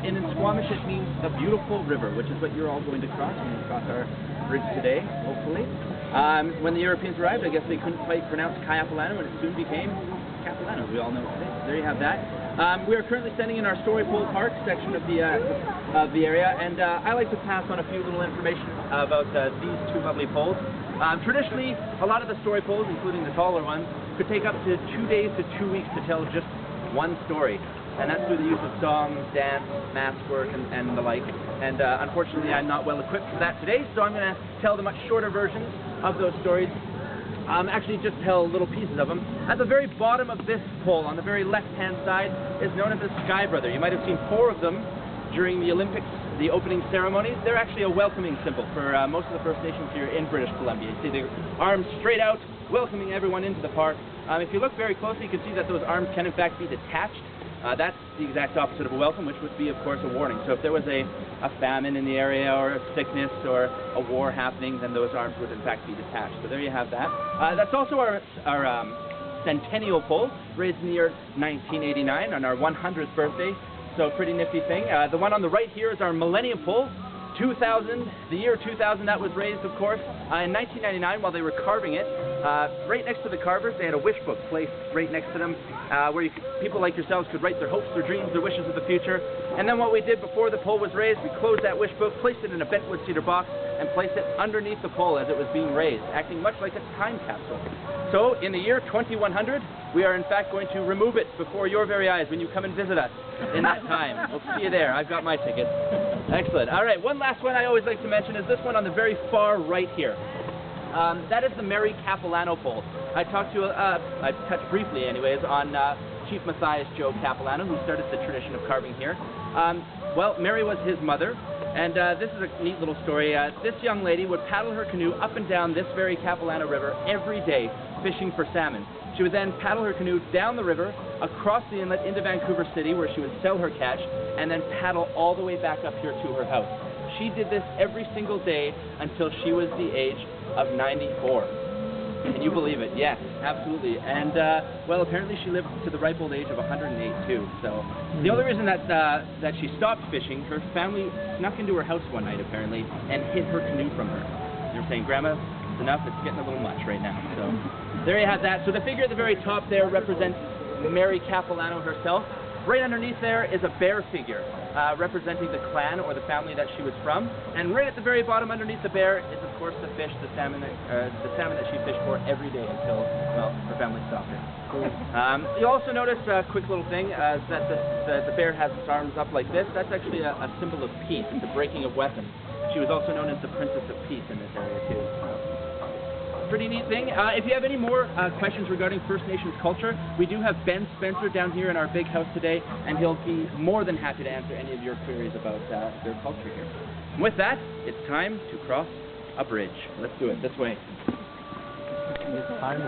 in Squamish it means the beautiful river, which is what you're all going to cross when you cross our bridge today, hopefully. When the Europeans arrived, I guess they couldn't quite pronounce Capilano, and it soon became Capilano. We all know it today. So there you have that. We are currently standing in our Story Pole Park section of the area, and I like to pass on a few little information about these two lovely poles. Traditionally, a lot of the story poles, including the taller ones, could take up to 2 days to 2 weeks to tell just one story. And that's through the use of songs, dance, mask work, and the like. And unfortunately, I'm not well equipped for that today, so I'm going to tell the much shorter versions of those stories. Actually, just tell little pieces of them. At the very bottom of this pole, on the very left-hand side, is known as the Sky Brother. You might have seen 4 of them during the Olympics, the opening ceremonies. They're actually a welcoming symbol for most of the First Nations here in British Columbia. You see the arms straight out, welcoming everyone into the park. If you look very closely, you can see that those arms can in fact be detached. That's the exact opposite of a welcome, which would be, of course, a warning. So if there was a famine in the area, or a sickness, or a war happening, then those arms would in fact be detached. So there you have that. That's also our centennial pole, raised in the year 1989 on our 100th birthday. So pretty nifty thing. The one on the right here is our Millennium Pole. 2000, the year 2000, that was raised, of course. In 1999, while they were carving it, right next to the carvers, they had a wish book placed right next to them, where people like yourselves could write their hopes, their dreams, their wishes of the future. And then what we did before the pole was raised, we closed that wish book, placed it in a bentwood cedar box, and placed it underneath the pole as it was being raised, acting much like a time capsule. So, in the year 2100, we are in fact going to remove it before your very eyes when you come and visit us in that time. We'll see you there. I've got my ticket. Excellent. All right, one last one I always like to mention is this one on the very far right here. That is the Mary Capilano pole. I touched briefly anyways on Chief Matthias Joe Capilano, who started the tradition of carving here. Well, Mary was his mother, and this is a neat little story. This young lady would paddle her canoe up and down this very Capilano River every day, fishing for salmon. She would then paddle her canoe down the river, across the inlet into Vancouver City, where she would sell her catch, and then paddle all the way back up here to her house. She did this every single day until she was the age of 94. Can you believe it? Yes, absolutely. And, well, apparently she lived to the ripe old age of 108, too. So the only reason that she stopped fishing, her family snuck into her house one night, apparently, and hid her canoe from her. They were saying, "Grandma, it's enough. It's getting a little much right now." So there you have that. So the figure at the very top there represents Mary Capilano herself. Right underneath there is a bear figure, representing the clan or the family that she was from. And right at the very bottom underneath the bear is, of course, the fish, the salmon that she fished for every day until, well, her family stopped her. You'll also notice a quick little thing, that the bear has its arms up like this. That's actually a symbol of peace, the breaking of weapons. She was also known as the Princess of Peace in this area, too. Pretty neat thing. If you have any more questions regarding First Nations culture, we do have Ben Spencer down here in our big house today, and he'll be more than happy to answer any of your queries about their culture here. And with that, it's time to cross a bridge. Let's do it this way.